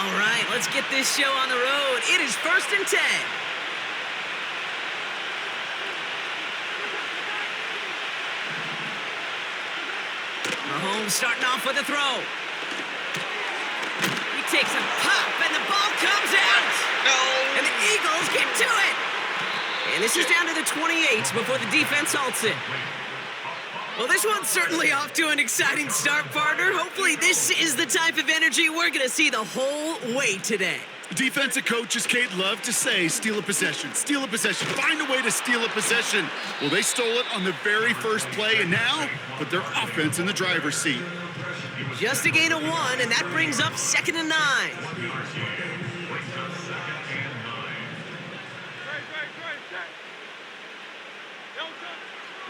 All right, let's get this show on the road. It is 1st and 10. Mahomes starting off with a throw. He takes a pop, and the ball comes out. No. And the Eagles get to it. And this is down to the 28 before the defense halts it. Well, this one's certainly off to an exciting start, partner. Hopefully this is the type of energy we're going to see the whole way today. Defensive coaches, Kate, love to say, steal a possession, find a way to steal a possession. Well, they stole it on the very first play, and now put their offense in the driver's seat. Just a gain of 1, and that brings up 2nd and 9.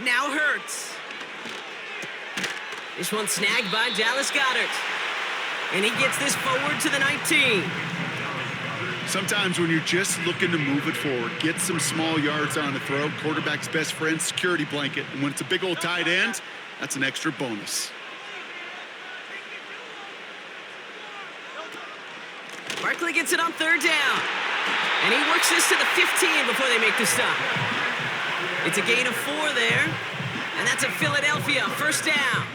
Now Hurts. This one snagged by Dallas Goedert. And he gets this forward to the 19. Sometimes when you're just looking to move it forward, get some small yards on the throw, quarterback's best friend, security blanket. And when it's a big old tight end, that's an extra bonus. Barkley gets it on 3rd down. And he works this to the 15 before they make the stop. It's a gain of 4 there. And that's a Philadelphia 1st down.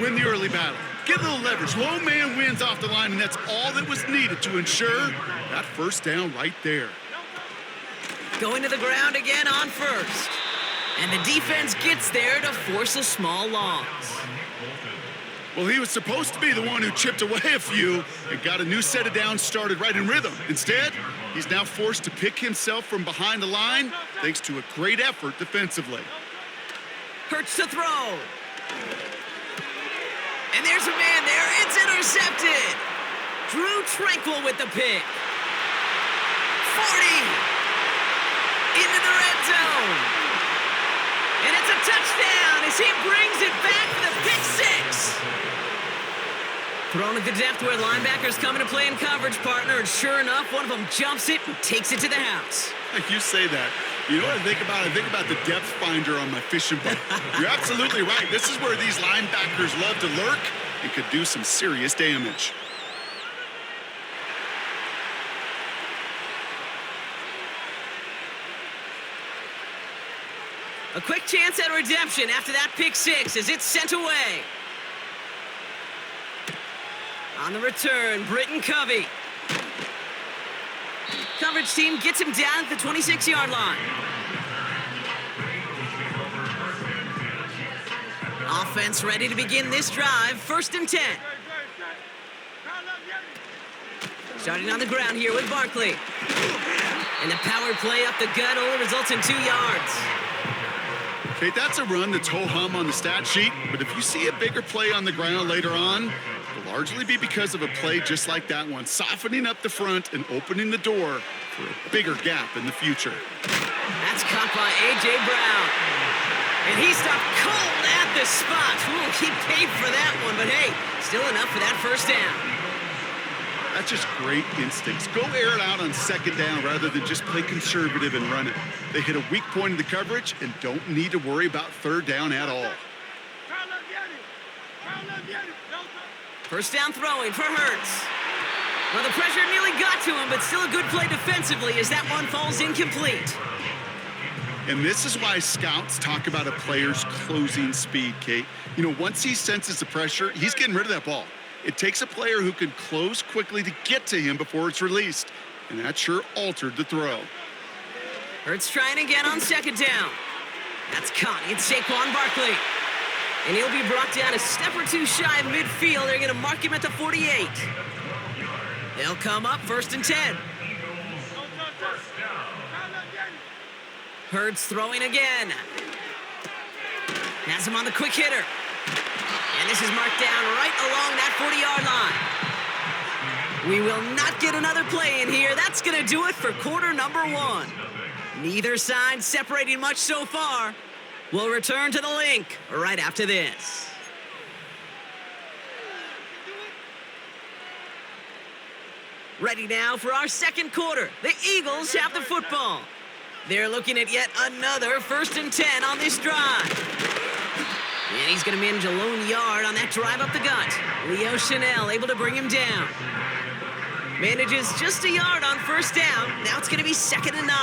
Win the early battle. Get a little leverage. Low man wins off the line, and that's all that was needed to ensure that 1st down right there. Going to the ground again on 1st. And the defense gets there to force a small loss. Well, he was supposed to be the one who chipped away a few and got a new set of downs started right in rhythm. Instead, he's now forced to pick himself from behind the line thanks to a great effort defensively. Hurts to throw. And there's a man there. It's intercepted. Drew Tranquil with the pick. 40. Into the red zone. And it's a touchdown as he brings it back for the pick 6. Thrown at the depth where linebackers come into play in coverage, partner. And sure enough, one of them jumps it and takes it to the house. You say that. You know what I think about? I think about the depth finder on my fishing boat. You're absolutely right. This is where these linebackers love to lurk and could do some serious damage. A quick chance at redemption after that pick 6 as it's sent away. On the return, Britton Covey. Coverage team gets him down at the 26-yard line. Offense ready to begin this drive. 1st and 10. Starting on the ground here with Barkley. And the power play up the gut only results in 2 yards. Okay, that's a run that's ho-hum on the stat sheet, but if you see a bigger play on the ground later on, it'll largely be because of a play just like that one, softening up the front and opening the door for a bigger gap in the future. That's caught by A.J. Brown. And he stopped cold at the spot. Ooh, he paid for that one, but hey, still enough for that 1st down. That's just great instincts. Go air it out on 2nd down rather than just play conservative and run it. They hit a weak point in the coverage and don't need to worry about 3rd down at all. 1st down throwing for Hurts. Well, the pressure nearly got to him, but still a good play defensively as that one falls incomplete. And this is why scouts talk about a player's closing speed, Kate. You know, once he senses the pressure, he's getting rid of that ball. It takes a player who can close quickly to get to him before it's released. And that sure altered the throw. Hurts trying again on 2nd down. That's caught. It's Saquon Barkley. And he'll be brought down a step or 2 shy of midfield. They're going to mark him at the 48. They'll come up 1st and 10. Hurts throwing again. Has him on the quick hitter. And this is marked down right along that 40-yard line. We will not get another play in here. That's going to do it for quarter number 1. Neither side separating much so far. We'll return to the link right after this. Ready now for our 2nd quarter. The Eagles have the football. They're looking at yet another 1st and 10 on this drive. And he's going to manage a lone yard on that drive up the gut. Leo Chanel able to bring him down. Manages just a yard on first down. Now it's going to be 2nd and 9.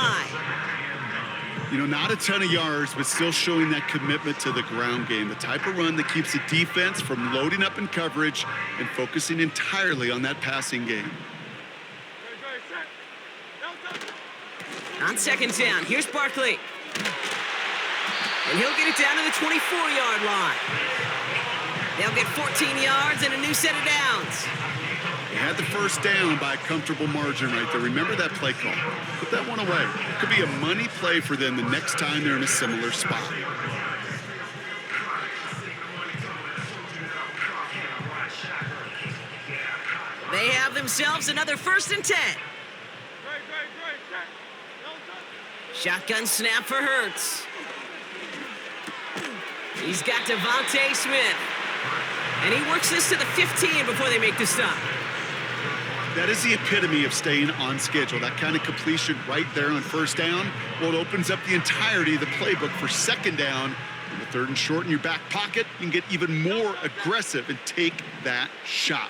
You know, not a ton of yards, but still showing that commitment to the ground game. The type of run that keeps the defense from loading up in coverage and focusing entirely on that passing game. On 2nd down, here's Barkley. And he'll get it down to the 24-yard line. They'll get 14 yards and a new set of downs. They had the first down by a comfortable margin right there. Remember that play call. Put that one away. Could be a money play for them the next time they're in a similar spot. They have themselves another 1st and 10. Shotgun snap for Hurts. He's got Devontae Smith. And he works this to the 15 before they make the stop. That is the epitome of staying on schedule. That kind of completion right there on first down. Well, it opens up the entirety of the playbook for 2nd down. On the 3rd and short in your back pocket, you can get even more aggressive and take that shot.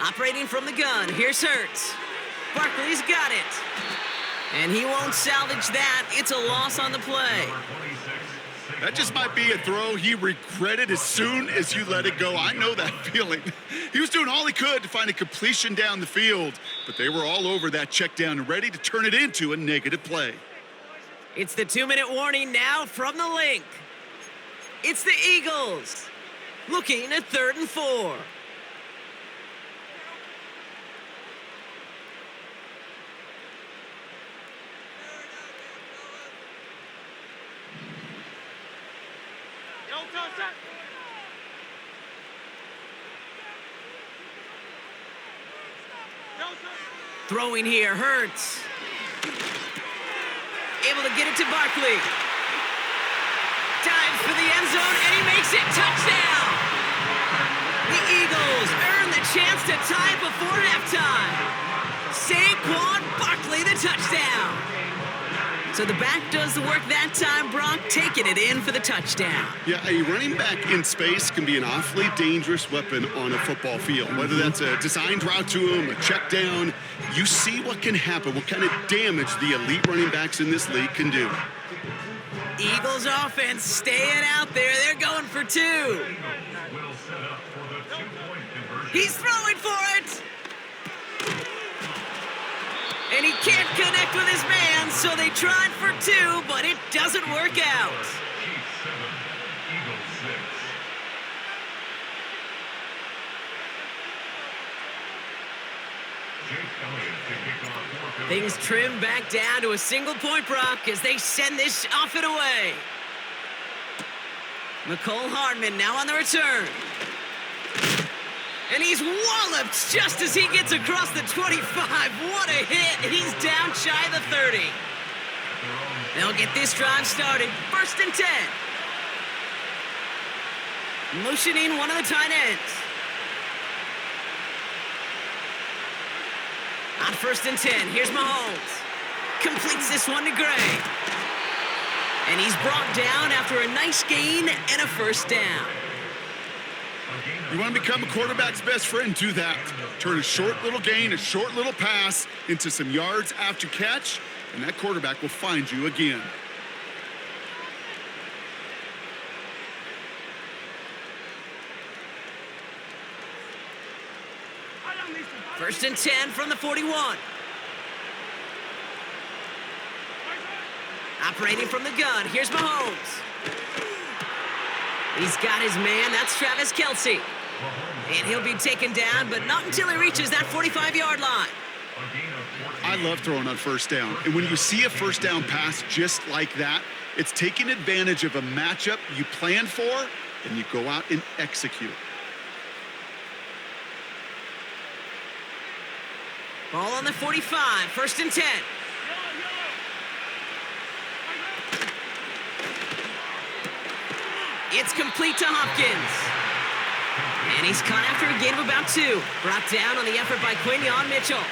Operating from the gun, here's Hurts. Barkley's got it. And he won't salvage that. It's a loss on the play. That just might be a throw he regretted as soon as you let it go. I know that feeling. He was doing all he could to find a completion down the field, but they were all over that check down and ready to turn it into a negative play. It's the 2-minute warning now from the link. It's the Eagles looking at 3rd and 4. Throwing here, Hurts. Able to get it to Barkley. Dives for the end zone, and he makes it. Touchdown! The Eagles earn the chance to tie before halftime. Saquon Barkley, the touchdown. So the back does the work that time, Brock, taking it in for the touchdown. Yeah, a running back in space can be an awfully dangerous weapon on a football field. Whether that's a designed route to him, a check down, you see what can happen, what kind of damage the elite running backs in this league can do. Eagles offense staying out there. They're going for 2. He's throwing for it. And he can't connect with his man, so they tried for 2, but it doesn't work out. Things trim back down to a single point, Brock, as they send this off and away. McCole Hardman now on the return. And he's walloped just as he gets across the 25. What a hit. He's down shy of the 30. They'll get this drive started. 1st and 10. Motioning one of the tight ends. On 1st and 10, here's Mahomes. Completes this one to Gray. And he's brought down after a nice gain and a 1st down. You want to become a quarterback's best friend, do that. Turn a short little gain, a short little pass into some yards after catch, and that quarterback will find you again. First and 10 from the 41. Operating from the gun, here's Mahomes. He's got his man, that's Travis Kelce. And he'll be taken down, but not until he reaches that 45-yard line. I love throwing on 1st down. And when you see a 1st down pass just like that, it's taking advantage of a matchup you plan for, and you go out and execute. Ball on the 45, 1st and 10. It's complete to Hopkins. And he's caught after a gain of about 2. Brought down on the effort by Quinyon Mitchell.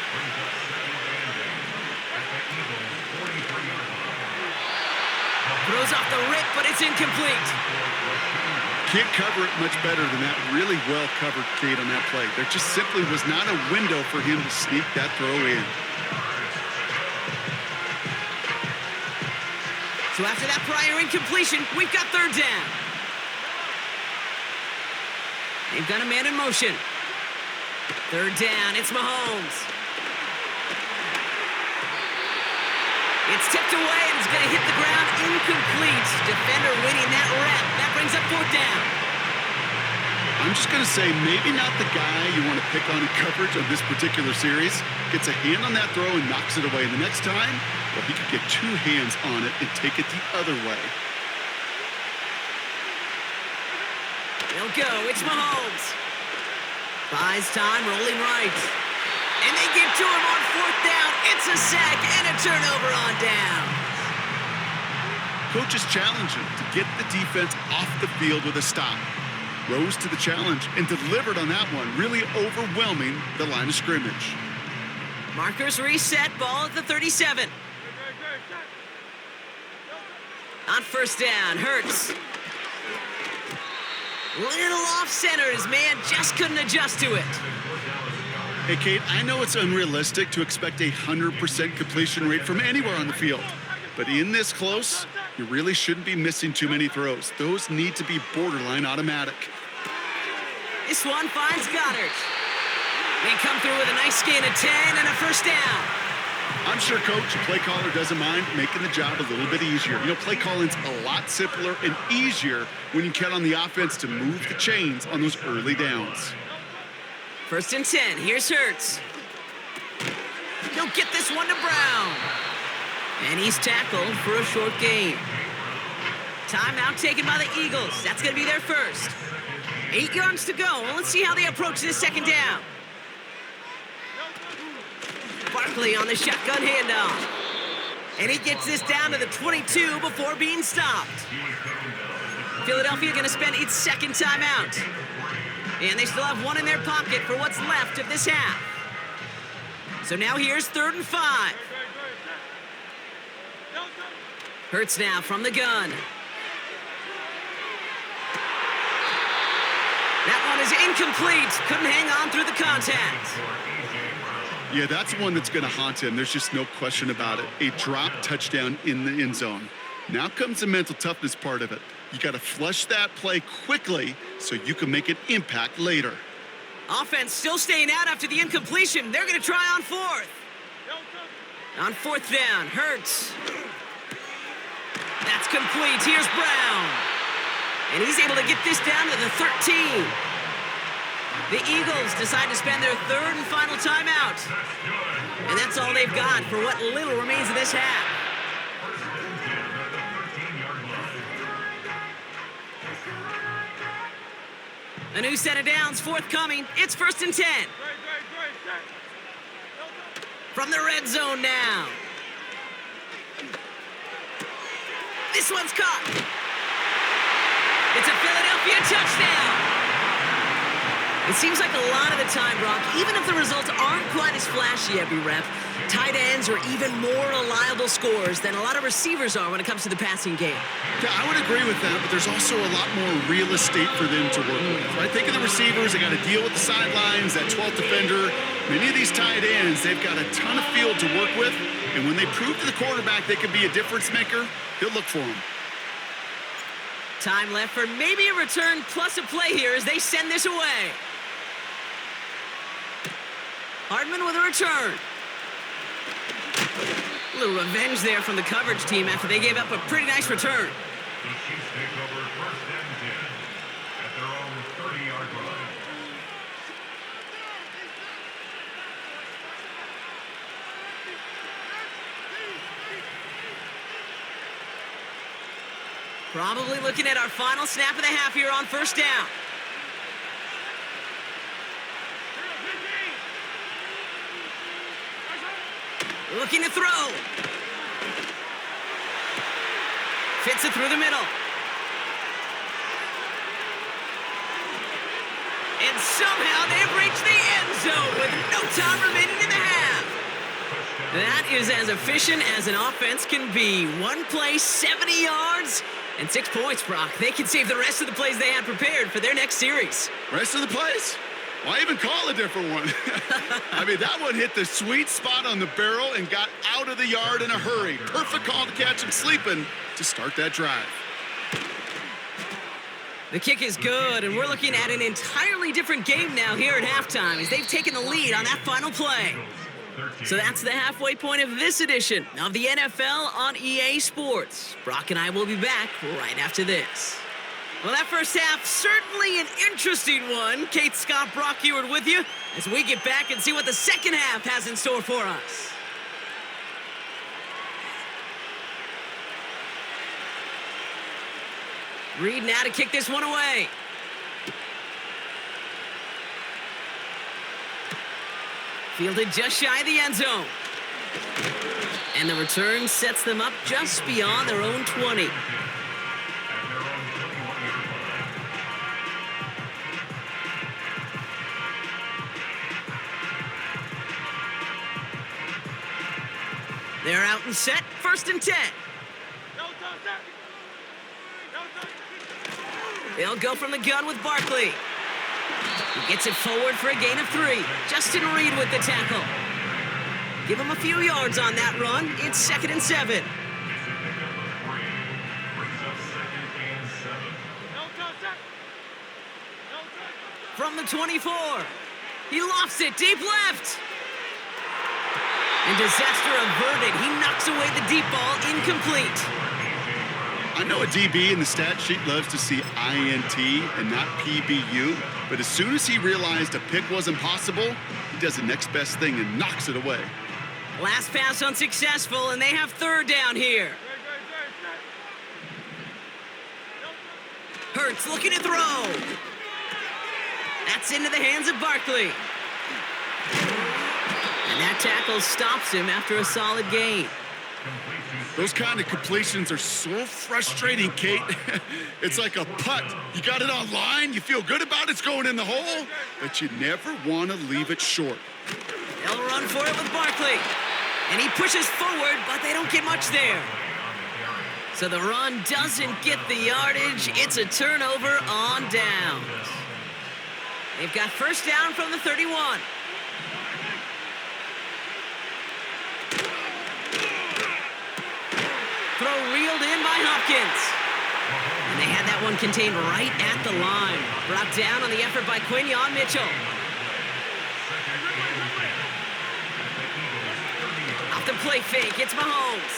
Throws off the rip, but it's incomplete. Can't cover it much better than that. Really well covered, Kate, on that play. There just simply was not a window for him to sneak that throw in. So after that prior incompletion, we've got 3rd down. They've got a man in motion. 3rd down, it's Mahomes. It's tipped away and it's going to hit the ground incomplete. Defender winning that rep. That brings up 4th down. I'm just going to say maybe not the guy you want to pick on in coverage of this particular series. Gets a hand on that throw and knocks it away. And the next time, well, he could get 2 hands on it and take it the other way. They'll go. It's Mahomes. Buys time, rolling right. And they get to him on 4th down. It's a sack and a turnover on down. Coaches challenge him to get the defense off the field with a stop. Rose to the challenge and delivered on that one, really overwhelming the line of scrimmage. Markers reset, ball at the 37. On 1st down, Hurts. Little off center, his man just couldn't adjust to it. Hey, Kate, I know it's unrealistic to expect a 100% completion rate from anywhere on the field. But in this close, you really shouldn't be missing too many throws. Those need to be borderline automatic. This one finds Goddard. They come through with a nice gain of 10 and a 1st down. I'm sure Coach, the play caller, doesn't mind making the job a little bit easier. You know, play calling's a lot simpler and easier when you count on the offense to move the chains on those early downs. 1st and 10. Here's Hurts. He'll get this one to Brown. And he's tackled for a short gain. Timeout taken by the Eagles. That's going to be their first. 8 yards to go. Well, let's see how they approach this 2nd down. Barkley on the shotgun handoff. And he gets this down to the 22 before being stopped. Philadelphia going to spend its 2nd timeout. And they still have 1 in their pocket for what's left of this half. So now here's 3rd and 5. Hurts now from the gun. That one is incomplete. Couldn't hang on through the contact. Yeah, that's one that's going to haunt him. There's just no question about it. A drop touchdown in the end zone. Now comes the mental toughness part of it. You got to flush that play quickly so you can make an impact later. Offense still staying out after the incompletion. They're going to try on 4th. On 4th down, Hurts. That's complete. Here's Brown. And he's able to get this down to the 13. The Eagles decide to spend their 3rd and final timeout. And that's all they've got for what little remains of this half. A new set of downs forthcoming. It's 1st and 10. From the red zone now. This one's caught. It's a Philadelphia touchdown. It seems like a lot of the time, Brock, even if the results aren't quite as flashy every rep, tight ends are even more reliable scorers than a lot of receivers are when it comes to the passing game. Yeah, I would agree with that, but there's also a lot more real estate for them to work with, right? Think of the receivers. They got to deal with the sidelines, that 12th defender. Many of these tight ends, they've got a ton of field to work with, and when they prove to the quarterback they can be a difference maker, he'll look for them. Time left for maybe a return plus a play here as they send this away. Hardman with a return. A little revenge there from the coverage team after they gave up a pretty nice return. Probably looking at our final snap of the half here on 1st down. Looking to throw. Fits it through the middle. And And somehow they've reached the end zone with no time remaining in the half. That is as efficient as an offense can be. One play, 70 yards, and 6 points, Brock. They can save the rest of the plays they had prepared for their next series. Rest of the plays? Why even call a different one? I mean, that one hit the sweet spot on the barrel and got out of the yard in a hurry. Perfect call to catch him sleeping to start that drive. The kick is good, and we're looking at an entirely different game now here at halftime as they've taken the lead on that final play. So that's the halfway point of this edition of the NFL on EA Sports. Brock and I will be back right after this. Well, that first half, certainly an interesting one. Kate, Scott, Brock Ewart with you as we get back and see what the second half has in store for us. Reed now to kick this one away. Fielded just shy of the end zone. And the return sets them up just beyond their own 20. They're out and set, 1st and 10. They'll go from the gun with Barkley. He gets it forward for a gain of 3. Justin Reed with the tackle. Give him a few yards on that run. It's 2nd and 7. From the 24. He lofts it deep left. And disaster averted. He knocks away the deep ball, incomplete. I know a DB in the stat sheet loves to see INT and not PBU, but as soon as he realized a pick wasn't possible, he does the next best thing and knocks it away. Last pass unsuccessful, and they have 3rd down here. Hurts looking to throw. That's into the hands of Barkley. And that tackle stops him after a solid gain. Those kind of completions are so frustrating, Kate. It's like a putt. You got it on line, you feel good about it's going in the hole, but you never want to leave it short. They'll run for it with Barkley. And he pushes forward, but they don't get much there. So the run doesn't get the yardage. It's a turnover on downs. They've got 1st down from the 31. Throw reeled in by Hopkins. And they had that one contained right at the line. Brought down on the effort by Quinyon Mitchell. Off the play fake, it's Mahomes.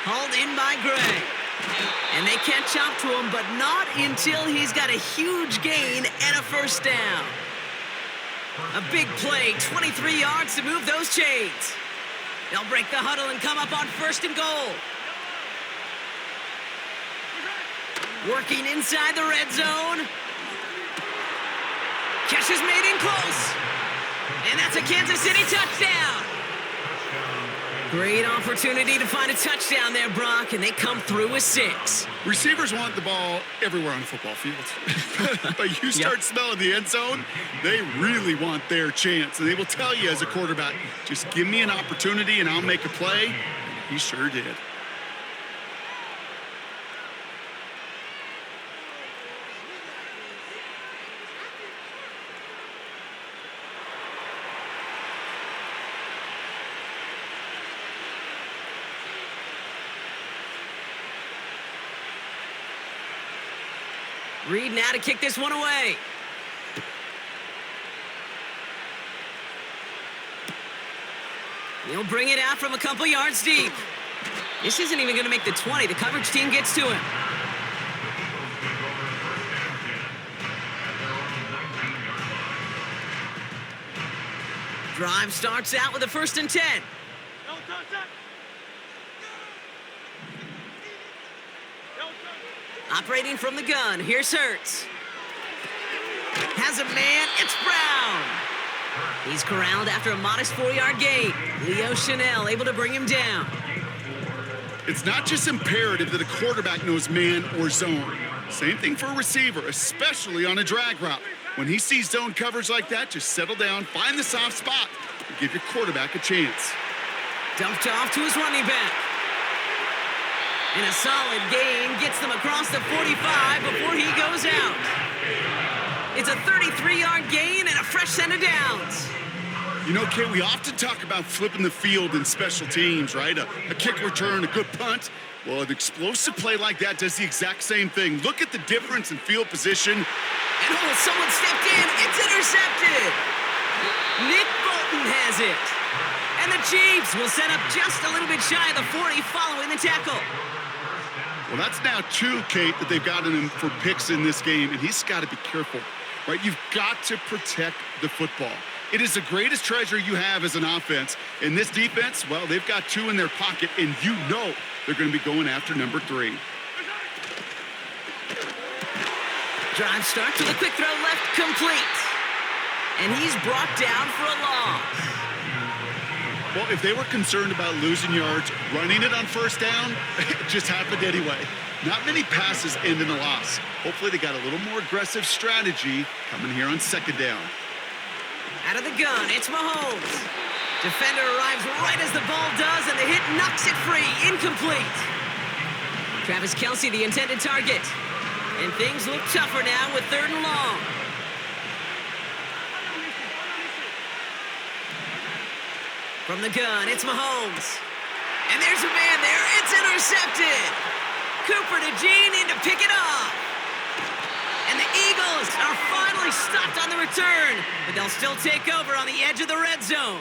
Hauled in by Gray. And they catch up to him, but not until he's got a huge gain and a 1st down. A big play, 23 yards to move those chains. They'll break the huddle and come up on 1st and goal. Working inside the red zone. Catch is made in close. And that's a Kansas City touchdown. Great opportunity to find a touchdown there, Brock, and they come through with 6. Receivers want the ball everywhere on the football field. But you start smelling the end zone, they really want their chance. And they will tell you as a quarterback, just give me an opportunity and I'll make a play. And he sure did. Reed now to kick this one away. He'll bring it out from a couple yards deep. This isn't even going to make the 20. The coverage team gets to him. Drive starts out with a 1st and 10. Operating from the gun, here's Hurts. Has a man, it's Brown. He's corralled after a modest 4-yard gain. Leo Chanel able to bring him down. It's not just imperative that a quarterback knows man or zone. Same thing for a receiver, especially on a drag route. When he sees zone coverage like that, just settle down, find the soft spot, and give your quarterback a chance. Dumped off to his running back. And a solid gain gets them across the 45 before he goes out. It's a 33-yard gain and a fresh set of downs. You know, Kate, we often talk about flipping the field in special teams, right? A kick return, a good punt. Well, an explosive play like that does the exact same thing. Look at the difference in field position. And someone stepped in. It's intercepted. Nick Bolton has it. And the Chiefs will set up just a little bit shy of the 40 following the tackle. Well, that's now 2, Kate, that they've gotten him for picks in this game, and he's got to be careful, right? You've got to protect the football. It is the greatest treasure you have as an offense. In this defense, well, they've got 2 in their pocket, and you know they're going to be going after number 3. Drive starts with a quick throw left, complete. And he's brought down for a loss. Well, if they were concerned about losing yards, running it on first down, it just happened anyway. Not many passes end in a loss. Hopefully they got a little more aggressive strategy coming here on second down. Out of the gun, it's Mahomes. Defender arrives right as the ball does, and the hit knocks it free. Incomplete. Travis Kelce, the intended target. And things look tougher now with 3rd and long. From the gun, it's Mahomes. And there's a man there. It's intercepted. Cooper to Gene in to pick it up. And the Eagles are finally stopped on the return, but they'll still take over on the edge of the red zone.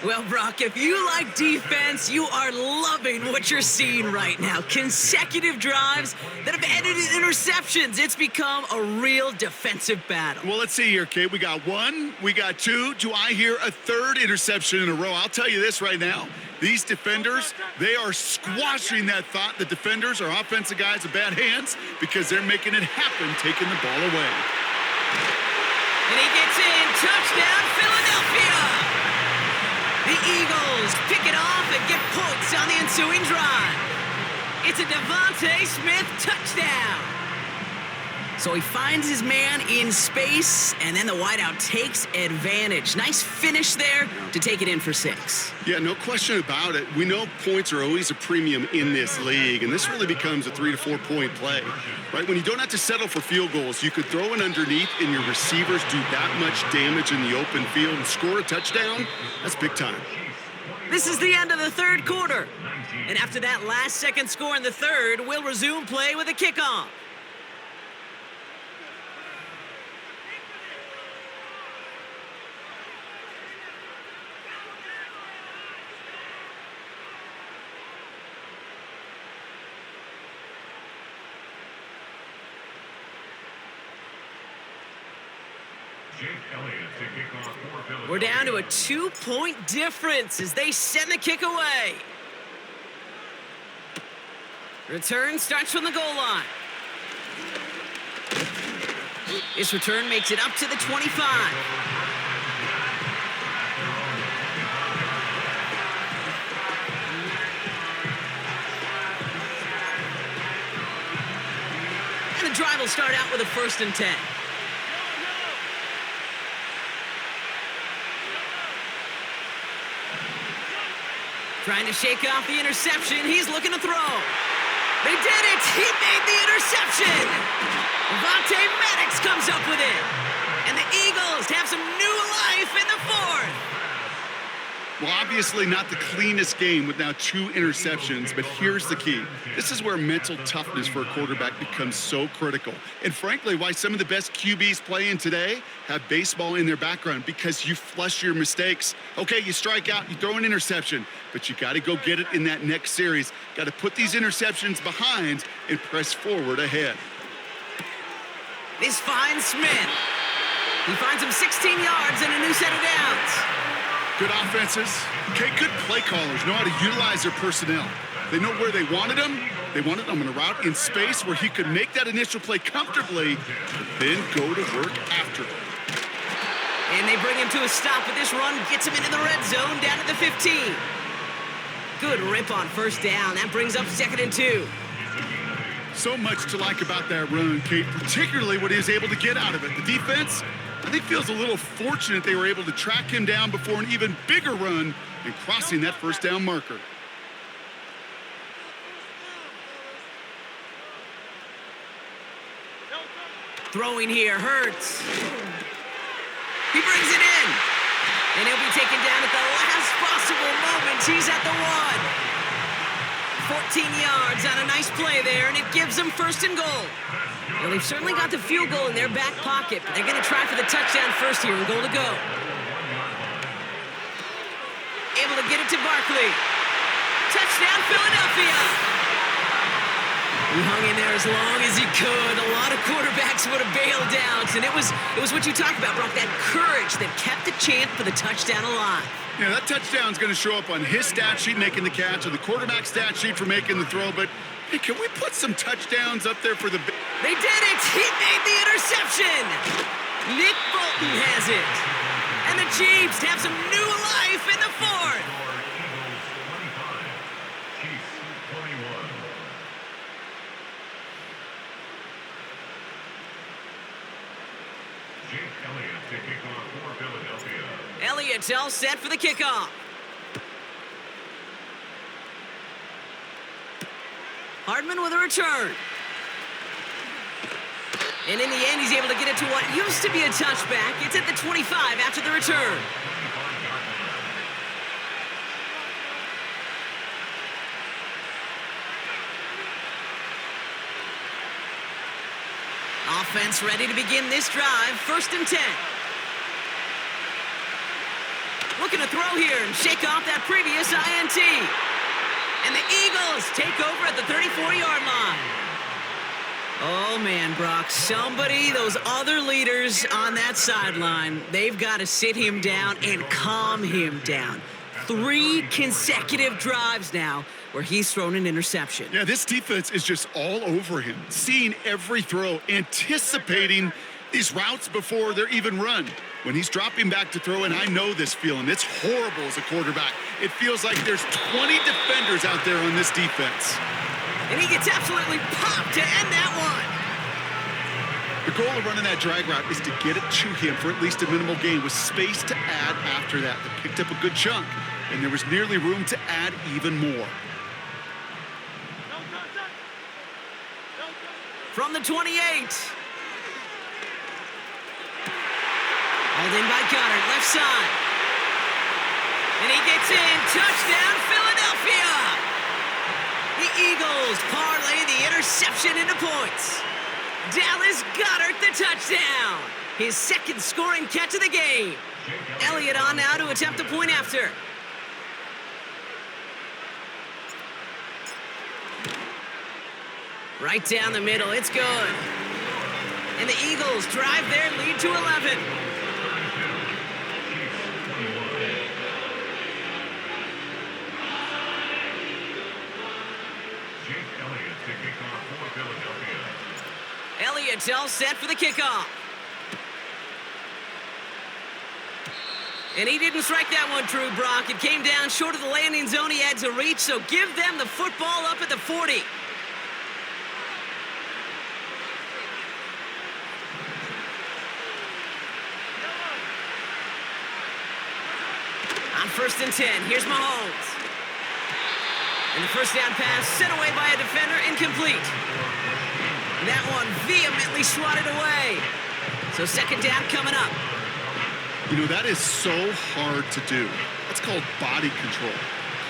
Well, Brock, if you like defense, you are loving what you're seeing right now. Consecutive drives that have ended in interceptions. It's become a real defensive battle. Well, let's see here, Kate. We got 1, we got 2. Do I hear a 3rd interception in a row? I'll tell you this right now. These defenders, they are squashing that thought. The defenders are offensive guys with bad hands because they're making it happen, taking the ball away. And he gets in. Touchdown, Philadelphia. The Eagles pick it off and get points on the ensuing drive. It's a Devontae Smith touchdown. So he finds his man in space, and then the wideout takes advantage. Nice finish there to take it in for 6. Yeah, no question about it. We know points are always a premium in this league, and this really becomes a 3 to 4 point play, right? When you don't have to settle for field goals, you could throw it underneath and your receivers do that much damage in the open field and score a touchdown. That's big time. This is the end of the 3rd quarter. And after that last-second score in the 3rd, we'll resume play with a kickoff. We're down to a 2-point difference as they send the kick away. Return starts from the goal line. This return makes it up to the 25. And the drive will start out with a 1st and 10. Trying to shake off the interception. He's looking to throw. They did it. He made the interception. Vontae Maddox comes up with it. And the Eagles have some new life in the 4th. Well, obviously not the cleanest game with now 2 interceptions, but here's the key. This is where mental toughness for a quarterback becomes so critical. And frankly, why some of the best QBs playing today have baseball in their background, because you flush your mistakes. Okay, you strike out, you throw an interception, but you got to go get it in that next series. Got to put these interceptions behind and press forward ahead. This finds Smith. He finds him 16 yards and a new set of downs. Good offenses. Okay, good play callers know how to utilize their personnel. They know where they wanted him. They wanted him in a route in space where he could make that initial play comfortably, but then go to work after. And they bring him to a stop, but this run gets him into the red zone down at the 15. Good rip on 1st down. That brings up 2nd and 2. So much to like about that run, Kate, particularly what he was able to get out of it. The defense, I think, feels a little fortunate they were able to track him down before an even bigger run and crossing that first down marker. Throwing here hurts. He brings it in. And he'll be taken down at the last possible moment. He's at the 1. 14 yards on a nice play there, and it gives them first and goal. Well, they've certainly got the field goal in their back pocket, but they're going to try for the touchdown first here and goal to go. Able to get it to Barkley. Touchdown, Philadelphia. He hung in there as long as he could. A lot of quarterbacks would have bailed out, and it was what you talked about, Brock, that courage that kept the chance for the touchdown alive. Yeah, that touchdown's going to show up on his stat sheet making the catch, or the quarterback stat sheet for making the throw, but hey, can we put some touchdowns up there for the... They did it! He made the interception! Nick Bolton has it. And the Chiefs have some new life in the 4th. Elliott's all set for the kickoff. Hardman with a return. And in the end, he's able to get it to what used to be a touchback. It's at the 25 after the return. Offense ready to begin this drive. 1st and 10. Looking to throw here and shake off that previous INT. And the Eagles take over at the 34-yard line. Oh, man, Brock, those other leaders on that sideline, they've got to sit him down and calm him down. 3 consecutive drives now where he's thrown an interception. Yeah, this defense is just all over him, seeing every throw, anticipating these routes before they're even run. When he's dropping back to throw, and I know this feeling, it's horrible as a quarterback. It feels like there's 20 defenders out there on this defense. And he gets absolutely popped to end that one. The goal of running that drag route is to get it to him for at least a minimal gain with space to add after that. They picked up a good chunk, and there was nearly room to add even more. From the 28. Hauled in by Goddard, left side. And he gets in. Touchdown, Philadelphia! The Eagles parlay the interception into points. Dallas Goddard the touchdown. His 2nd scoring catch of the game. Elliott on now to attempt a point after. Right down the middle, it's good. And the Eagles drive their lead to 11. Elliott's all set for the kickoff. And he didn't strike that one true, Brock. It came down short of the landing zone he had to reach, so give them the football up at the 40. On 1st and 10, here's Mahomes. And the first down pass sent away by a defender, incomplete. That one vehemently swatted away. So 2nd down coming up. You know, that is so hard to do. That's called body control.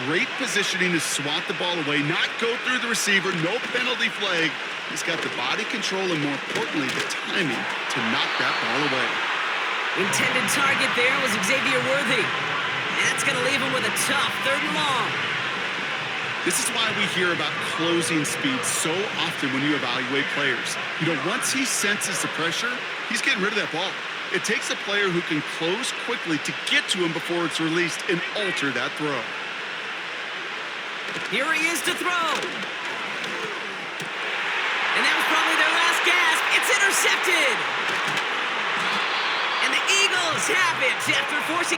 Great positioning to swat the ball away, not go through the receiver, no penalty flag. He's got the body control and, more importantly, the timing to knock that ball away. Intended target there was Xavier Worthy. And that's going to leave him with a tough 3rd and long. This is why we hear about closing speed so often when you evaluate players. You know, once he senses the pressure, he's getting rid of that ball. It takes a player who can close quickly to get to him before it's released and alter that throw. Here he is to throw. And that was probably their last gasp. It's intercepted. And the Eagles have it after forcing...